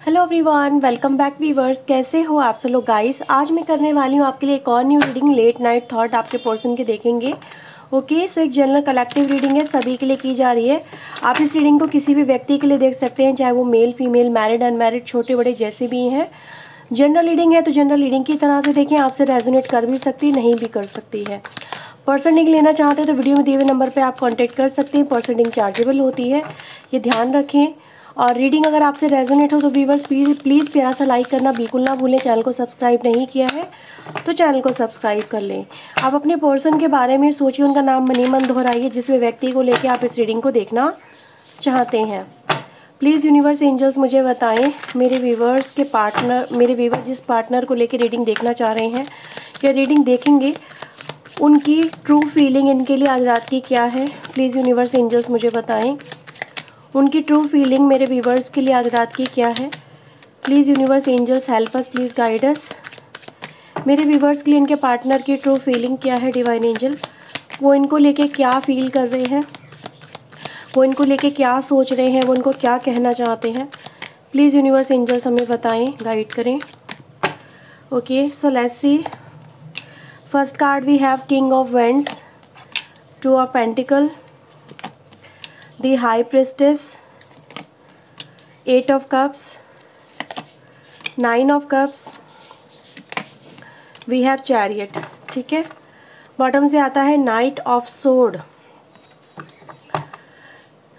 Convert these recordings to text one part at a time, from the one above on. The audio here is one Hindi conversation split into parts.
Hello everyone, welcome back viewers. कैसे हो आप सब लोग गाइस। आज मैं करने वाली हूँ आपके लिए एक और new reading, late night thought आपके पोर्शन के देखेंगे। ओके, सो एक जनरल कलेक्टिव रीडिंग है, सभी के लिए की जा रही है। आप इस रीडिंग को किसी भी व्यक्ति के लिए देख सकते हैं, चाहे वो मेल फीमेल, मैरिड अनमैरिड, छोटे बड़े जैसे भी हैं। जनरल रीडिंग है तो जनरल रीडिंग की तरह से देखें, आपसे रेजोनेट कर भी सकती, नहीं भी कर सकती है। पर्सनिंग लेना चाहते हैं तो वीडियो में दिए हुए नंबर पे आप कांटेक्ट कर सकते हैं। पर्सनिंग चार्जेबल होती है, ये ध्यान रखें। और रीडिंग अगर आपसे रेजोनेट हो तो व्यूअर्स प्लीज़ प्यारा सा लाइक करना बिल्कुल ना भूलें। चैनल को सब्सक्राइब नहीं किया है तो चैनल को सब्सक्राइब कर लें। आप अपने पर्सन के बारे में सोचिए, उनका नाम मनी मन दोहराइए जिस व्यक्ति को लेकर आप इस रीडिंग को देखना चाहते हैं। प्लीज़ यूनिवर्स एंजल्स मुझे बताएं, मेरे व्यूवर्स के पार्टनर, मेरे व्यूवर जिस पार्टनर को लेकर रीडिंग देखना चाह रहे हैं या रीडिंग देखेंगे, उनकी ट्रू फीलिंग इनके लिए आज रात की क्या है। प्लीज़ यूनिवर्स एंजल्स मुझे बताएं, उनकी ट्रू फीलिंग मेरे व्यूवर्स के लिए आज रात की क्या है। Please universe angels help us, please guide us. मेरे व्यूवर्स के लिए इनके पार्टनर की ट्रू फीलिंग क्या है। डिवाइन एंजल, वो इनको लेके क्या फील कर रहे हैं, वो इनको लेके क्या सोच रहे हैं, वो इनको क्या कहना चाहते हैं। प्लीज़ यूनिवर्स एंजल्स हमें बताएं, गाइड करें। Okay, so let's see. First card we have king of wands, two of pentacle, the high priestess, 8 of cups, 9 of cups, we have chariot। ठीक है, बॉटम से आता है नाइट ऑफ सोर्ड।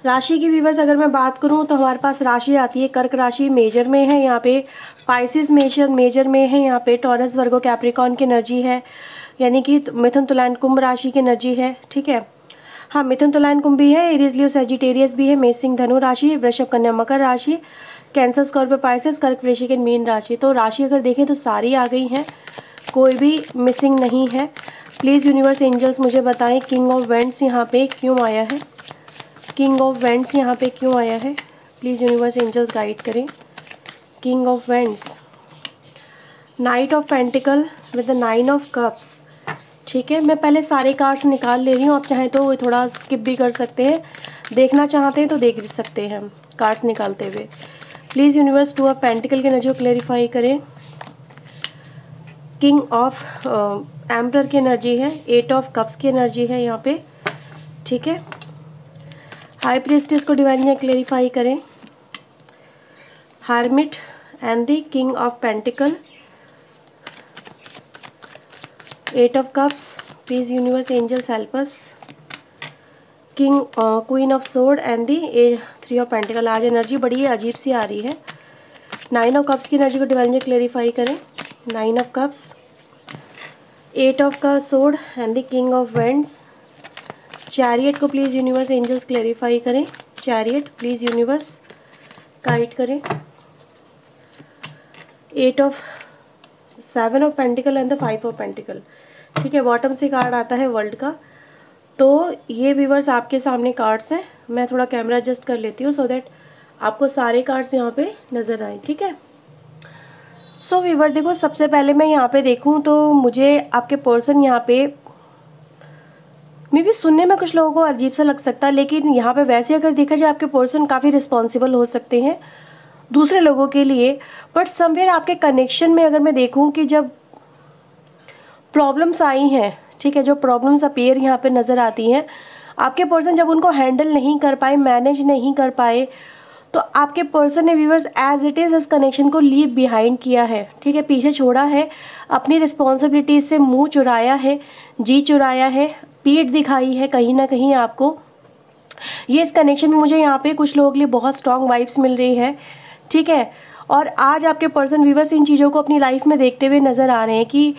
राशि की व्यूवर्स अगर मैं बात करूं तो हमारे पास राशि आती है, कर्क राशि मेजर में है, यहाँ पे पाइसिस मेजर में है, यहाँ पे टॉरस वर्गो कैप्रिकॉर्न की एनर्जी है, यानी कि मिथुन तुला कुंभ राशि की एनर्जी है। ठीक है, हाँ, मिथुन तुला कुंभ भी है, एरीज लियो सजिटेरियस भी है, मेष सिंह धनु राशि, वृषभ कन्या मकर राशि, कैंसर स्कॉर्पियो पाइसेस, कर्क वृश्चिक मीन राशि। तो राशि अगर देखें तो सारी आ गई हैं, कोई भी मिसिंग नहीं है। प्लीज़ यूनिवर्स एंजल्स मुझे बताएं, किंग ऑफ वेंड्स यहाँ पे क्यों आया है, किंग ऑफ वेंड्स यहाँ पे क्यों आया है। प्लीज़ यूनिवर्स एंजल्स गाइड करें। King of vends, night of pentacle with the 9 of cups. ठीक है, मैं पहले सारे कार्ड्स निकाल ले रही हूँ, आप चाहें तो थोड़ा स्किप भी कर सकते हैं, देखना चाहते हैं तो देख भी सकते हैं हम कार्ड्स निकालते हुए। प्लीज़ यूनिवर्स 2 ऑफ पेंटिकल की एनर्जी को क्लेरिफाई करें। किंग ऑफ एम्परर की एनर्जी है, 8 ऑफ कप्स की एनर्जी है यहाँ पे। ठीक है, हाई प्रीस्टेस को डिवाइन क्लेरिफाई करें। Hermit and the king of pentacle, 8 of cups, please universe angels help us। King queen of sword and the 3 of pentacle. आज एनर्जी बड़ी अजीब सी आ रही है। 9 ऑफ कप्स की एनर्जी को डिवाइन क्लेरिफाई करें। 9 ऑफ कप्स, 8 ऑफ का sword and the king of vends. Chariot को प्लीज़ यूनिवर्स एंजल्स क्लेरिफाई करें। चैरियट प्लीज़ यूनिवर्स गाइड करें। 8 of 7 of pentacle and the 5 of pentacle. ठीक है, बॉटम से कार्ड आता है वर्ल्ड का। तो ये व्यूवर्स आपके सामने कार्ड्स हैं, मैं थोड़ा कैमरा एडजस्ट कर लेती हूँ सो दैट आपको सारे कार्ड्स यहाँ पे नज़र आए। ठीक है, सो व्यूवर देखो, सबसे पहले मैं यहाँ पे देखूँ तो मुझे आपके पर्सन यहाँ पे मे भी सुनने में कुछ लोगों को अजीब सा लग सकता है, लेकिन यहाँ पे वैसे अगर देखा जाए आपके पर्सन काफ़ी रिस्पॉन्सिबल हो सकते हैं दूसरे लोगों के लिए। बट समवेयर आपके कनेक्शन में अगर मैं देखूं कि जब प्रॉब्लम्स आई हैं, ठीक है, जो प्रॉब्लम्स अपीयर यहाँ पे नज़र आती हैं, आपके पर्सन जब उनको हैंडल नहीं कर पाए, मैनेज नहीं कर पाए, तो आपके पर्सन ने व्यूअर्स एज इट इज़ इस कनेक्शन को लीव बिहाइंड किया है। ठीक है, पीछे छोड़ा है, अपनी रिस्पॉन्सिबिलिटीज से मुँह चुराया है, जी चुराया है, पीठ दिखाई है कहीं ना कहीं आपको। ये इस कनेक्शन में मुझे यहाँ पे कुछ लोगों के लिए बहुत स्ट्रॉन्ग वाइब्स मिल रही है। ठीक है, और आज आपके पर्सन व्यूवर्स इन चीज़ों को अपनी लाइफ में देखते हुए नज़र आ रहे हैं कि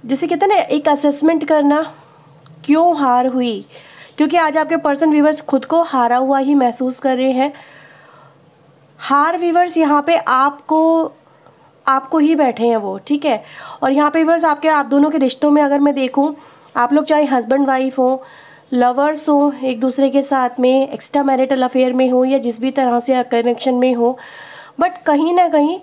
जैसे कहते हैं ना, एक असेसमेंट करना, क्यों हार हुई, क्योंकि आज आपके पर्सन व्यूवर्स खुद को हारा हुआ ही महसूस कर रहे हैं। हार व्यूवर्स यहाँ पे आपको ही बैठे हैं वो। ठीक है, और यहाँ पे व्यूवर्स आप दोनों के रिश्तों में अगर मैं देखूँ, आप लोग चाहे हस्बैंड वाइफ हो, लवर्स हो, एक दूसरे के साथ में एक्स्ट्रा मैरिटल अफेयर में हो या जिस भी तरह से कनेक्शन में हो, बट कहीं ना कहीं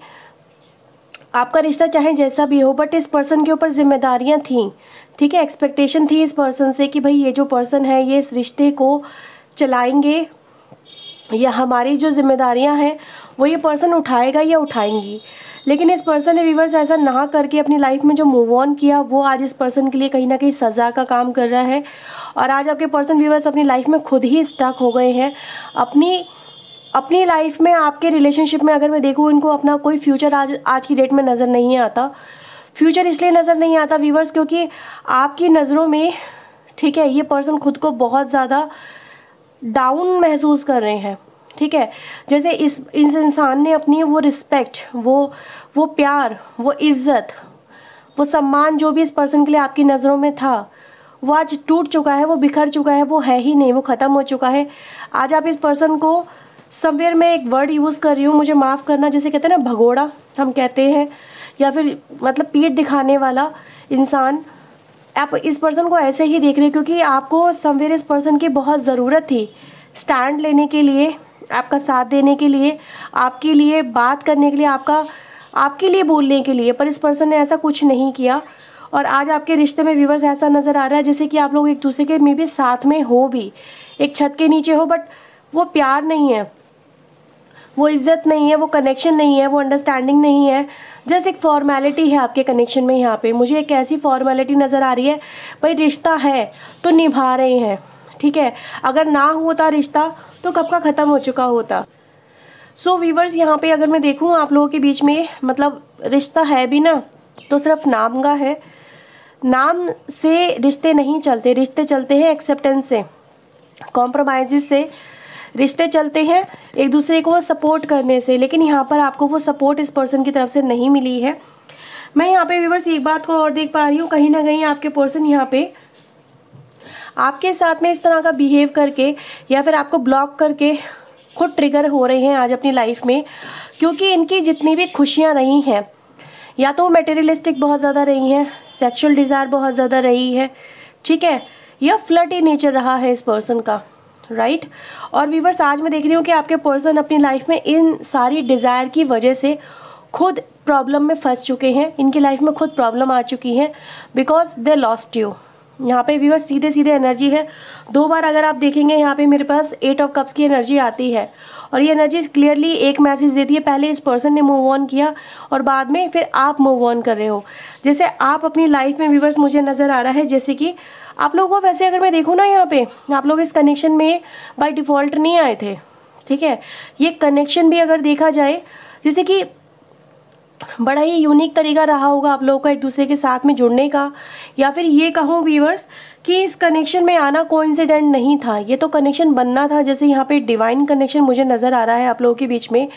आपका रिश्ता चाहे जैसा भी हो, बट इस पर्सन के ऊपर जिम्मेदारियां थी। ठीक है, एक्सपेक्टेशन थी इस पर्सन से कि भाई ये जो पर्सन है ये इस रिश्ते को चलाएंगे, या हमारी जो जिम्मेदारियां हैं वो ये पर्सन उठाएगा या उठाएंगी। लेकिन इस पर्सन ने व्यूअर्स ऐसा ना करके अपनी लाइफ में जो मूव ऑन किया, वो आज इस पर्सन के लिए कहीं ना कहीं सज़ा का काम कर रहा है। और आज आपके पर्सन व्यूअर्स अपनी लाइफ में खुद ही स्टक हो गए हैं। अपनी लाइफ में, आपके रिलेशनशिप में अगर मैं देखूँ, इनको अपना कोई फ्यूचर आज की डेट में नज़र नहीं आता। फ्यूचर इसलिए नज़र नहीं आता व्यूअर्स क्योंकि आपकी नज़रों में, ठीक है, ये पर्सन खुद को बहुत ज़्यादा डाउन महसूस कर रहे हैं। ठीक है, जैसे इस इंसान ने अपनी वो रिस्पेक्ट, वो प्यार, वो इज़्ज़त, वो सम्मान जो भी इस पर्सन के लिए आपकी नज़रों में था, वो आज टूट चुका है, वो बिखर चुका है, वो है ही नहीं, वो ख़त्म हो चुका है। आज आप इस पर्सन को समवेयर में एक वर्ड यूज़ कर रही हूँ, मुझे माफ़ करना, जैसे कहते हैं ना भगोड़ा हम कहते हैं, या फिर मतलब पीठ दिखाने वाला इंसान, आप इस पर्सन को ऐसे ही देख रहे हैं क्योंकि आपको समवेयर इस पर्सन की बहुत ज़रूरत थी स्टैंड लेने के लिए, आपका साथ देने के लिए, आपके लिए बात करने के लिए, आपके लिए बोलने के लिए, पर इस पर्सन ने ऐसा कुछ नहीं किया। और आज आपके रिश्ते में व्यूअर्स ऐसा नज़र आ रहा है जैसे कि आप लोग एक दूसरे के में भी साथ में हो, भी एक छत के नीचे हो, बट वो प्यार नहीं है, वो इज़्ज़त नहीं है, वो कनेक्शन नहीं है, वो अंडरस्टैंडिंग नहीं है, जस्ट एक फॉर्मेलिटी है आपके कनेक्शन में। यहाँ पे मुझे एक ऐसी फॉर्मेलिटी नज़र आ रही है, भाई रिश्ता है तो निभा रहे हैं, ठीक है, अगर ना होता रिश्ता तो कब का ख़त्म हो चुका होता। सो व्यूअर्स, यहाँ पे अगर मैं देखूँ आप लोगों के बीच में, मतलब रिश्ता है भी ना तो सिर्फ नाम का है। नाम से रिश्ते नहीं चलते, रिश्ते चलते हैं एक्सेप्टेंस से, कॉम्प्रोमाइज़ से रिश्ते चलते हैं, एक दूसरे को सपोर्ट करने से। लेकिन यहाँ पर आपको वो सपोर्ट इस पर्सन की तरफ से नहीं मिली है। मैं यहाँ पे व्यूअर्स एक बात को और देख पा रही हूँ, कहीं ना कहीं आपके पर्सन यहाँ पे आपके साथ में इस तरह का बिहेव करके या फिर आपको ब्लॉक करके खुद ट्रिगर हो रहे हैं आज अपनी लाइफ में, क्योंकि इनकी जितनी भी खुशियाँ रही हैं, या तो मटेरियलिस्टिक बहुत ज़्यादा रही हैं, सेक्सुअल डिज़ायर बहुत ज़्यादा रही है, ठीक है, या फ्लर्टी नेचर रहा है इस पर्सन का, राइट। और व्यूअर्स, आज मैं देख रही हूँ कि आपके पर्सन अपनी लाइफ में इन सारी डिज़ायर की वजह से खुद प्रॉब्लम में फंस चुके हैं, इनकी लाइफ में खुद प्रॉब्लम आ चुकी है, बिकॉज दे लॉस्ट यू। यहाँ पे व्यूअर्स सीधे सीधे एनर्जी है, 2 बार अगर आप देखेंगे यहाँ पे मेरे पास 8 ऑफ कप्स की एनर्जी आती है, और ये एनर्जी क्लियरली एक मैसेज देती है, पहले इस पर्सन ने मूव ऑन किया और बाद में फिर आप मूव ऑन कर रहे हो। जैसे आप अपनी लाइफ में व्यूअर्स मुझे नज़र आ रहा है जैसे कि आप लोगों को, वैसे अगर मैं देखूँ ना, यहाँ पे आप लोग इस कनेक्शन में बाय डिफ़ॉल्ट नहीं आए थे, ठीक है। ये कनेक्शन भी अगर देखा जाए जैसे कि बड़ा ही यूनिक तरीका रहा होगा आप लोगों का एक दूसरे के साथ में जुड़ने का, या फिर ये कहूँ व्यूअर्स कि इस कनेक्शन में आना कोइंसिडेंट नहीं था, ये तो कनेक्शन बनना था। जैसे यहाँ पे डिवाइन कनेक्शन मुझे नज़र आ रहा है आप लोगों के बीच में,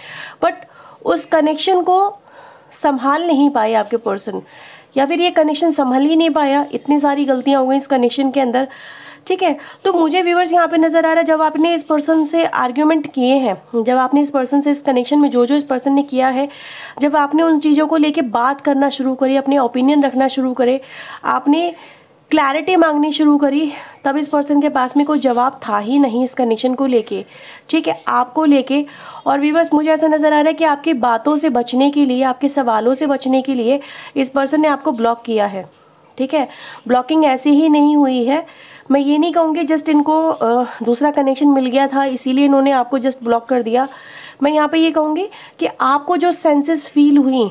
बट उस कनेक्शन को संभाल नहीं पाए आपके पर्सन, या फिर ये कनेक्शन संभल ही नहीं पाया, इतनी सारी गलतियाँ हो गई इस कनेक्शन के अंदर, ठीक है। तो मुझे व्यूअर्स यहाँ पे नज़र आ रहा है, जब आपने इस पर्सन से आर्ग्यूमेंट किए हैं, जब आपने इस पर्सन से इस कनेक्शन में जो जो इस पर्सन ने किया है, जब आपने उन चीज़ों को लेके बात करना शुरू करी, अपने ओपिनियन रखना शुरू करे, आपने क्लैरिटी मांगनी शुरू करी, तब इस पर्सन के पास में कोई जवाब था ही नहीं इस कनेक्शन को लेके, ठीक है, आपको लेके। और व्यूअर्स, मुझे ऐसा नज़र आ रहा है कि आपकी बातों से बचने के लिए, आपके सवालों से बचने के लिए इस पर्सन ने आपको ब्लॉक किया है, ठीक है। ब्लॉकिंग ऐसी ही नहीं हुई है, मैं ये नहीं कहूँगी जस्ट इनको दूसरा कनेक्शन मिल गया था इसीलिए इन्होंने आपको जस्ट ब्लॉक कर दिया। मैं यहाँ पे ये कहूँगी कि आपको जो सेंसेस फील हुई,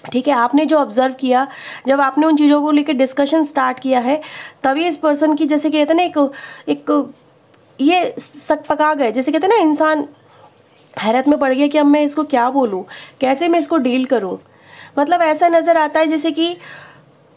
ठीक है, आपने जो ऑब्जर्व किया, जब आपने उन चीज़ों को लेकर डिस्कशन स्टार्ट किया है, तभी इस पर्सन की, जैसे कहते हैं ना, एक ये सक पका गए, जैसे कहते हैं ना, इंसान हैरत में पड़ गया कि अब मैं इसको क्या बोलूँ, कैसे मैं इसको डील करूँ। मतलब ऐसा नज़र आता है जैसे कि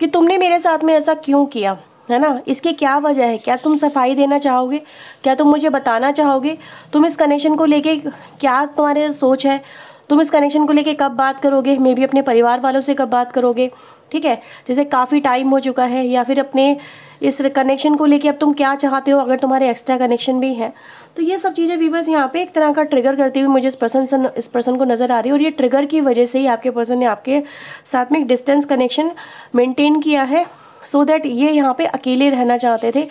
तुमने मेरे साथ में ऐसा क्यों किया, है ना, इसकी क्या वजह है, क्या तुम सफाई देना चाहोगे, क्या तुम मुझे बताना चाहोगे, तुम इस कनेक्शन को लेके क्या तुम्हारे सोच है, तुम इस कनेक्शन को लेके कब बात करोगे, मे भी अपने परिवार वालों से कब बात करोगे, ठीक है, जैसे काफ़ी टाइम हो चुका है, या फिर अपने इस कनेक्शन को लेके अब तुम क्या चाहते हो, अगर तुम्हारे एक्स्ट्रा कनेक्शन भी है। तो ये सब चीज़ें व्यूअर्स यहाँ पे एक तरह का ट्रिगर करती हुई मुझे इस पर्सन को नज़र आ रही है, और ये ट्रिगर की वजह से ही आपके पर्सन ने आपके साथ में एक डिस्टेंस कनेक्शन मेंटेन किया है, सो दैट ये यहाँ पे अकेले रहना चाहते थे।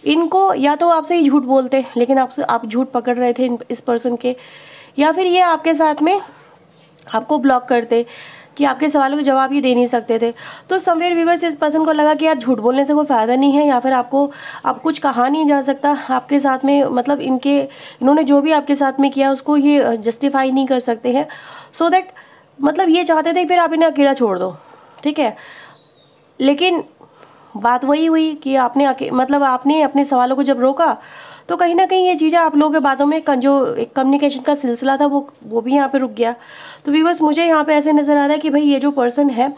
इनको या तो आपसे ही झूठ बोलते, लेकिन आप झूठ पकड़ रहे थे इस पर्सन के, या फिर ये आपके साथ में आपको ब्लॉक करते, कि आपके सवालों के जवाब ये दे नहीं सकते थे। तो समवेयर व्यूअर्स इस पर्सन को लगा कि यार झूठ बोलने से कोई फ़ायदा नहीं है, या फिर आपको अब कुछ कहा नहीं जा सकता आपके साथ में, मतलब इन्होंने जो भी आपके साथ में किया उसको ये जस्टिफाई नहीं कर सकते हैं। सो दैट मतलब ये चाहते थे फिर आप इन्हें अकेला छोड़ दो, ठीक है। लेकिन बात वही हुई कि आपने अपने सवालों को जब रोका तो कहीं ना कहीं ये चीज़ें आप लोगों के बातों में जो एक कम्युनिकेशन का सिलसिला था वो भी यहाँ पे रुक गया। तो व्यूअर्स मुझे यहाँ पे ऐसे नज़र आ रहा है कि भाई ये जो पर्सन है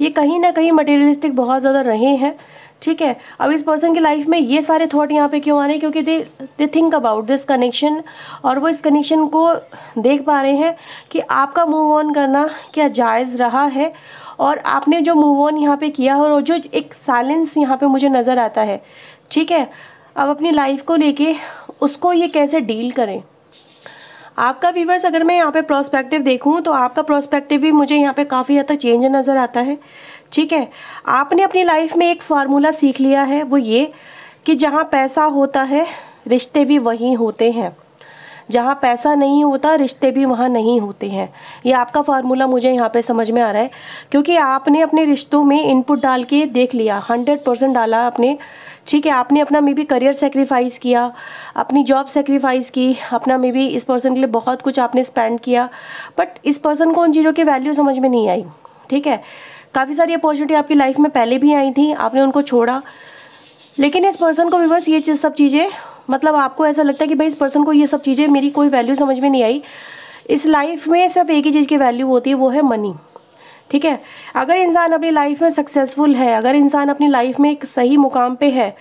ये कहीं ना कहीं मटेरियलिस्टिक बहुत ज़्यादा रहे हैं, ठीक है। अब इस पर्सन की लाइफ में ये सारे थॉट यहाँ पे क्यों आ रहे हैं, क्योंकि they think about this connection, और वो इस कनेक्शन को देख पा रहे हैं कि आपका मूव ऑन करना क्या जायज़ रहा है, और आपने जो मूव ऑन यहाँ पे किया है और जो एक साइलेंस यहाँ पे मुझे नज़र आता है, ठीक है। अब अपनी लाइफ को लेके उसको ये कैसे डील करें। आपका व्यूअर्स अगर मैं यहाँ पे प्रोस्पेक्टिव देखूँ तो आपका प्रोस्पेक्टिव भी मुझे यहाँ पे काफ़ी हद तक चेंज नज़र आता है, ठीक है। आपने अपनी लाइफ में एक फार्मूला सीख लिया है, वो ये कि जहाँ पैसा होता है रिश्ते भी वहीं होते हैं, जहाँ पैसा नहीं होता रिश्ते भी वहाँ नहीं होते हैं। ये आपका फार्मूला मुझे यहाँ पे समझ में आ रहा है, क्योंकि आपने अपने रिश्तों में इनपुट डाल के देख लिया, 100% डाला आपने, ठीक है। आपने अपना मे बी करियर सेक्रीफाइस किया, अपनी जॉब सेक्रीफाइस की, अपना मे बी इस पर्सन के लिए बहुत कुछ आपने स्पेंड किया, बट इस पर्सन को उन चीज़ों की वैल्यू समझ में नहीं आई, ठीक है। काफ़ी सारी अपॉर्चुनिटी आपकी लाइफ में पहले भी आई थी, आपने उनको छोड़ा, लेकिन इस पर्सन को व्यूअर्स ये सब चीज़ें, मतलब आपको ऐसा लगता है कि भाई इस पर्सन को ये सब चीज़ें, मेरी कोई वैल्यू समझ में नहीं आई। इस लाइफ में सिर्फ एक ही चीज़ की वैल्यू होती है, वो है मनी, ठीक है। अगर इंसान अपनी लाइफ में सक्सेसफुल है, अगर इंसान अपनी लाइफ में एक सही मुकाम पे है,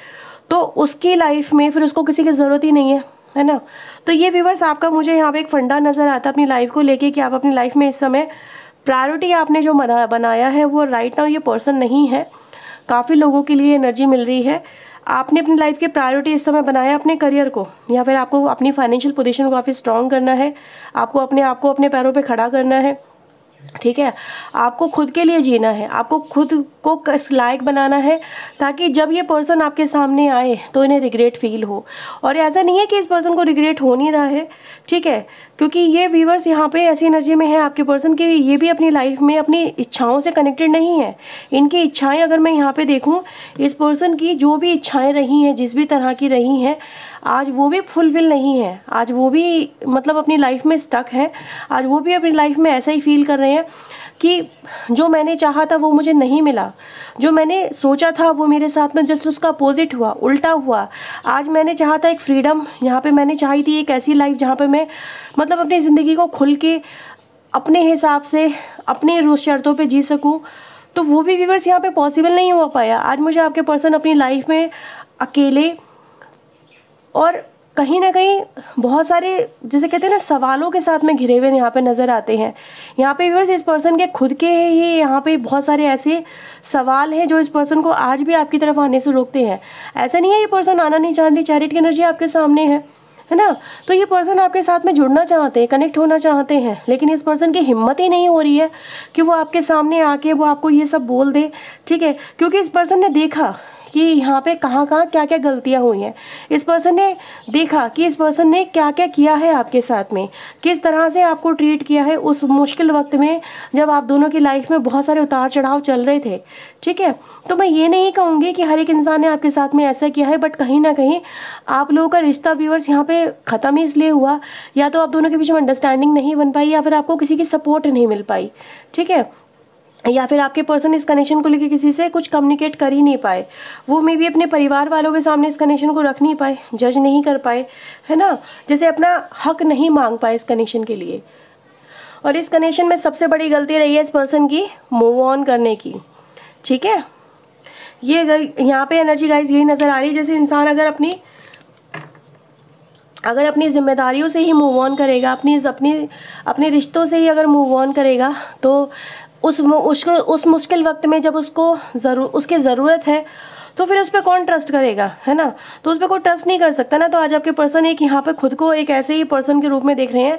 तो उसकी लाइफ में फिर उसको किसी की ज़रूरत ही नहीं है ना। तो ये व्यूअर्स आपका मुझे यहाँ पे एक फंडा नज़र आता है अपनी लाइफ को लेके, कि आप अपनी लाइफ में इस समय प्रायोरिटी आपने जो बनाया है वो राइट नाउ ये पर्सन नहीं है। काफ़ी लोगों के लिए एनर्जी मिल रही है, आपने अपनी लाइफ की प्रायोरिटी इस समय बनाया अपने करियर को, या फिर आपको अपनी फाइनेंशियल पोजीशन को काफ़ी स्ट्रॉन्ग करना है, आपको अपने आप को अपने पैरों पे खड़ा करना है, ठीक है। आपको खुद के लिए जीना है, आपको खुद को इस लायक बनाना है, ताकि जब ये पर्सन आपके सामने आए तो इन्हें रिग्रेट फील हो। और ऐसा नहीं है कि इस पर्सन को रिग्रेट हो नहीं रहा है, ठीक है, क्योंकि ये व्यूअर्स यहाँ पे ऐसी एनर्जी में है आपके पर्सन की, ये भी अपनी लाइफ में अपनी इच्छाओं से कनेक्टेड नहीं है। इनकी इच्छाएं अगर मैं यहाँ पे देखूँ, इस पर्सन की जो भी इच्छाएं रही हैं, जिस भी तरह की रही हैं, आज वो भी फुलफिल नहीं है, आज वो भी मतलब अपनी लाइफ में स्टक है, आज वो भी अपनी लाइफ में ऐसा ही फील कर रहे हैं कि जो मैंने चाहा था वो मुझे नहीं मिला, जो मैंने सोचा था वो मेरे साथ में जस्ट उसका अपोजिट हुआ, उल्टा हुआ। आज मैंने चाहा था एक फ्रीडम, यहाँ पे मैंने चाही थी एक ऐसी लाइफ जहाँ पे मैं मतलब अपनी ज़िंदगी को खुल के अपने हिसाब से अपने रोज़ शर्तों पे जी सकूँ, तो वो भी व्यूअर्स यहाँ पे पॉसिबल नहीं हो पाया। आज मुझे आपके पर्सन अपनी लाइफ में अकेले और कहीं ना कहीं बहुत सारे जैसे कहते हैं ना सवालों के साथ में घिरे हुए यहाँ पे नज़र आते हैं। यहाँ पे व्यूअर्स इस पर्सन के खुद के ही यहाँ पे बहुत सारे ऐसे सवाल हैं जो इस पर्सन को आज भी आपकी तरफ आने से रोकते हैं। ऐसा नहीं है ये पर्सन आना नहीं चाहती, चैरिटी की एनर्जी आपके सामने है ना। तो ये पर्सन आपके साथ में जुड़ना चाहते हैं, कनेक्ट होना चाहते हैं, लेकिन इस पर्सन की हिम्मत ही नहीं हो रही है कि वो आपके सामने आके वो आपको ये सब बोल दे, ठीक है, क्योंकि इस पर्सन ने देखा कि यहाँ पे कहाँ क्या क्या गलतियाँ हुई हैं। इस पर्सन ने देखा कि इस पर्सन ने क्या क्या किया है आपके साथ में, किस तरह से आपको ट्रीट किया है उस मुश्किल वक्त में जब आप दोनों की लाइफ में बहुत सारे उतार चढ़ाव चल रहे थे, ठीक है। तो मैं ये नहीं कहूँगी कि हर एक इंसान ने आपके साथ में ऐसा किया है, बट कहीं ना कहीं आप लोगों का रिश्ता व्यूअर्स यहाँ पे ख़त्म ही इसलिए हुआ, या तो आप दोनों के बीच में अंडरस्टैंडिंग नहीं बन पाई, या फिर आपको किसी की सपोर्ट नहीं मिल पाई, ठीक है, या फिर आपके पर्सन इस कनेक्शन को लेकर किसी से कुछ कम्युनिकेट कर ही नहीं पाए। वो मे भी अपने परिवार वालों के सामने इस कनेक्शन को रख नहीं पाए, जज नहीं कर पाए, है ना, जैसे अपना हक नहीं मांग पाए इस कनेक्शन के लिए। और इस कनेक्शन में सबसे बड़ी गलती रही है इस पर्सन की मूव ऑन करने की, ठीक है। ये यहाँ पे एनर्जी गाइस यही नज़र आ रही है, जैसे इंसान अगर अपनी जिम्मेदारियों से ही मूव ऑन करेगा, अपने रिश्तों से ही अगर मूव ऑन करेगा, तो उस मुश्किल वक्त में जब उसकी ज़रूरत है तो फिर उस पर कौन ट्रस्ट करेगा, है ना। तो उस पर कोई ट्रस्ट नहीं कर सकता ना। तो आज आपके पर्सन एक यहाँ पे खुद को एक ऐसे ही पर्सन के रूप में देख रहे हैं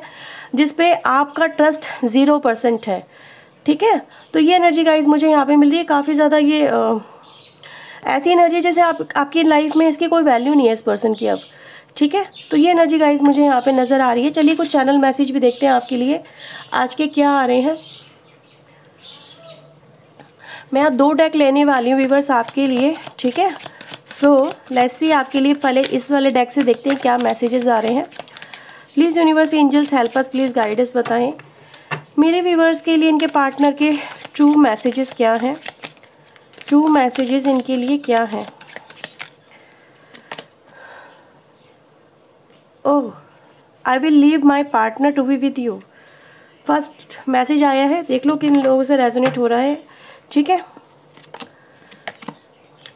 जिस पे आपका ट्रस्ट 0% है, ठीक है। तो ये एनर्जी गाइज मुझे यहाँ पे मिल रही है काफ़ी ज़्यादा। ये ऐसी एनर्जी जैसे आपकी लाइफ में इसकी कोई वैल्यू नहीं है इस पर्सन की अब, ठीक है। तो ये एनर्जी गाइज मुझे यहाँ पे नज़र आ रही है। चलिए कुछ चैनल मैसेज भी देखते हैं आपके लिए आज के क्या आ रहे हैं। मैं यहाँ 2 डेक लेने वाली हूँ व्यूअर्स आपके लिए, ठीक है। सो लेट्स सी, आपके लिए पहले इस वाले डेक से देखते हैं क्या मैसेजेस आ रहे हैं। Please universe angels help us, please guide us, बताएं मेरे व्यूअर्स के लिए इनके पार्टनर के ट्रू मैसेजेस क्या हैं, ट्रू मैसेजेस इनके लिए क्या हैं। Oh, I will leave my partner to be with you. First message आया है, देख लो किन लोगों से रेजोनेट हो रहा है, ठीक है।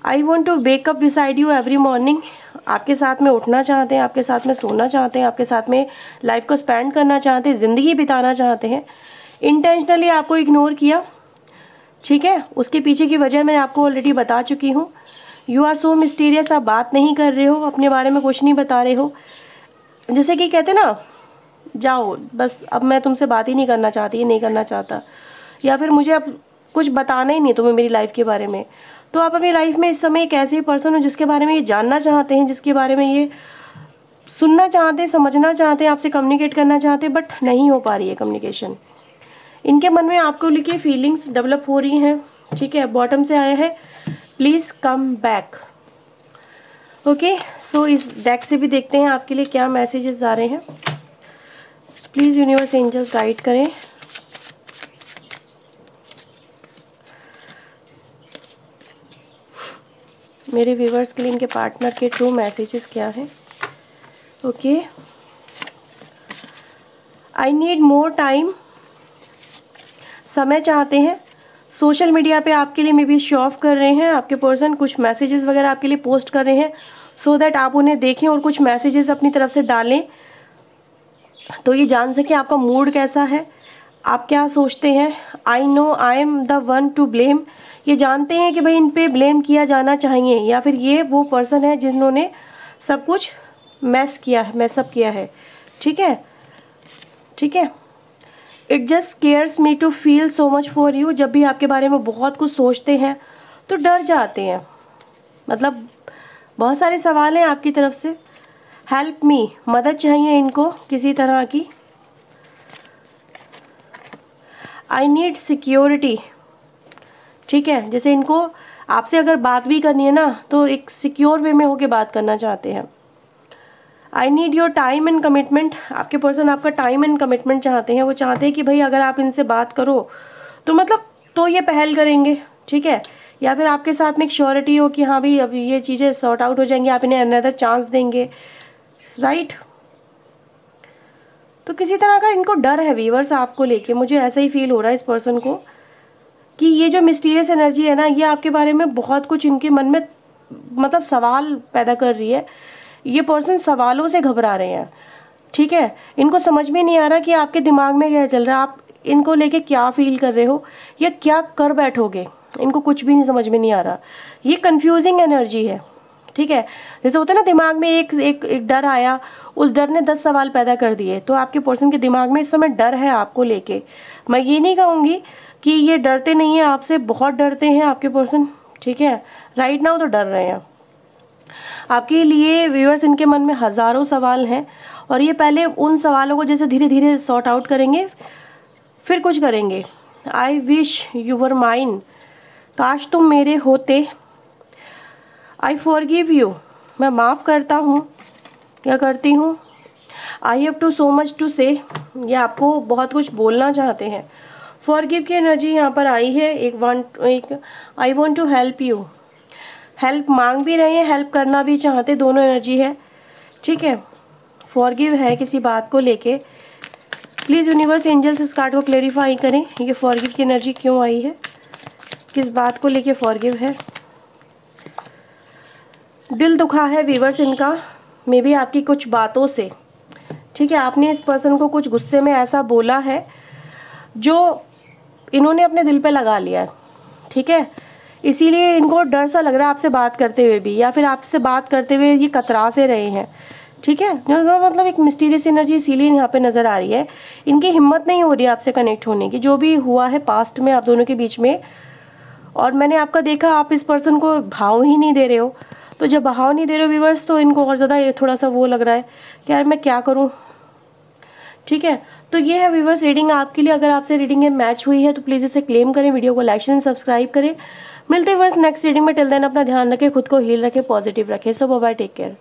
I want to wake up beside you every morning, आपके साथ में उठना चाहते हैं, आपके साथ में सोना चाहते हैं, आपके साथ में लाइफ को स्पेंड करना चाहते हैं, ज़िंदगी बिताना चाहते हैं। इंटेंशनली आपको इग्नोर किया, ठीक है। उसके पीछे की वजह मैंने आपको ऑलरेडी बता चुकी हूँ। यू आर सो मिस्टीरियस, आप बात नहीं कर रहे हो, अपने बारे में कुछ नहीं बता रहे हो। जैसे कि कहते ना, जाओ बस, अब मैं तुमसे बात ही नहीं करना चाहती, नहीं करना चाहता, या फिर मुझे अब कुछ बताना ही नहीं तुम्हें मेरी लाइफ के बारे में। तो आप अपनी लाइफ में इस समय एक ऐसे पर्सन हो जिसके बारे में ये जानना चाहते हैं, जिसके बारे में ये सुनना चाहते हैं, समझना चाहते हैं, आपसे कम्युनिकेट करना चाहते हैं, बट नहीं हो पा रही है कम्युनिकेशन। इनके मन में आपको लेके फीलिंग्स डेवलप हो रही हैं, ठीक है। बॉटम से आया है प्लीज़ कम बैक। ओके, सो इस डेक से भी देखते हैं आपके लिए क्या मैसेजेस आ रहे हैं। प्लीज़ यूनिवर्स एंजल्स गाइड करें। मेरे व्यूवर्स के लिए इनके पार्टनर के ट्रू मैसेजेस क्या हैं। Okay, I need more time, समय चाहते हैं। सोशल मीडिया पे आपके लिए मे बी शो ऑफ कर रहे हैं, आपके पर्सन कुछ मैसेजेस वगैरह आपके लिए पोस्ट कर रहे हैं सो दैट आप उन्हें देखें और कुछ मैसेजेस अपनी तरफ से डालें, तो ये जान सकें आपका मूड कैसा है, आप क्या सोचते हैं। I know I am the one two blame, ये जानते हैं कि भाई इन पे ब्लेम किया जाना चाहिए, या फिर ये वो पर्सन है जिन्होंने सब कुछ मैसअप किया है, ठीक है, ठीक है। It just scares me to feel so much for you, जब भी आपके बारे में बहुत कुछ सोचते हैं तो डर जाते हैं, मतलब बहुत सारे सवाल हैं आपकी तरफ से। हेल्प मी, मदद चाहिए इनको किसी तरह की। आई नीड सिक्योरिटी, ठीक है। जैसे इनको आपसे अगर बात भी करनी है ना, तो एक सिक्योर वे में होके बात करना चाहते हैं। I need your time and commitment, आपके पर्सन आपका टाइम एंड कमिटमेंट चाहते हैं। वो चाहते हैं कि भाई अगर आप इनसे बात करो तो मतलब तो ये पहल करेंगे, ठीक है। या फिर आपके साथ में एक श्योरिटी हो कि हाँ भाई अब ये चीज़ें सॉर्ट आउट हो जाएंगी, आप इन्हें अनदर चांस देंगे, राइट। तो किसी तरह का इनको डर है व्यूअर्स आपको लेके, मुझे ऐसा ही फील हो रहा है इस पर्सन को कि ये जो मिस्टीरियस एनर्जी है ना, ये आपके बारे में बहुत कुछ इनके मन में मतलब सवाल पैदा कर रही है। ये पर्सन सवालों से घबरा रहे हैं, ठीक है। इनको समझ में नहीं आ रहा कि आपके दिमाग में क्या चल रहा है, आप इनको लेके क्या फील कर रहे हो या क्या कर बैठोगे, इनको कुछ भी नहीं समझ में नहीं आ रहा। ये कंफ्यूजिंग एनर्जी है, ठीक है। जैसे होता है ना, दिमाग में एक डर आया, उस डर ने 10 सवाल पैदा कर दिए, तो आपके पर्सन के दिमाग में इस समय डर है आपको लेके। मैं ये नहीं कहूँगी कि ये डरते नहीं हैं आपसे, बहुत डरते हैं आपके पर्सन, ठीक है। राइट नाउ तो डर रहे हैं आपके लिए व्यूअर्स। इनके मन में हज़ारों सवाल हैं और ये पहले उन सवालों को जैसे धीरे धीरे सॉर्ट आउट करेंगे, फिर कुछ करेंगे। I wish you were mine, काश तुम मेरे होते। आई फॉरगिव यू, मैं माफ़ करता हूँ या करती हूँ। I have to so much to say, ये आपको बहुत कुछ बोलना चाहते हैं। फॉरगिव की एनर्जी यहाँ पर आई है। एक I want to help you, help मांग भी रहे हैं, हेल्प करना भी चाहते, दोनों एनर्जी है, ठीक है। फॉरगिव है किसी बात को लेके। प्लीज़ यूनिवर्स एंजल्स इस कार्ड को क्लेरिफाई करें, ये फॉरगिव की एनर्जी क्यों आई है, किस बात को लेके फॉरगिव है। दिल दुखा है व्यूअर्स इनका, मे बी आपकी कुछ बातों से, ठीक है। आपने इस पर्सन को कुछ गुस्से में ऐसा बोला है जो इन्होंने अपने दिल पे लगा लिया है, ठीक है। इसीलिए इनको डर सा लग रहा है आपसे बात करते हुए भी, या फिर आपसे बात करते हुए ये कतरा से रहे हैं, ठीक है। मतलब एक मिस्टीरियस एनर्जी इसीलिए यहाँ पे नज़र आ रही है। इनकी हिम्मत नहीं हो रही है आपसे कनेक्ट होने की, जो भी हुआ है पास्ट में आप दोनों के बीच में। और मैंने आपका देखा, आप इस पर्सन को भाव ही नहीं दे रहे हो, तो जब भाव नहीं दे रहे हो व्यूअर्स, तो इनको और ज़्यादा थोड़ा सा वो लग रहा है कि यार मैं क्या करूँ, ठीक है, तो ये है व्यूवर्स रीडिंग आपके लिए। अगर आपसे रीडिंग में मैच हुई है तो प्लीज़ इसे क्लेम करें, वीडियो को लाइक एंड सब्सक्राइब करें। मिलते हैं व्यूवर्स नेक्स्ट रीडिंग में। टिल देन अपना ध्यान रखें, खुद को हील रखें, पॉजिटिव रखें। सो बाय बाय, टेक केयर।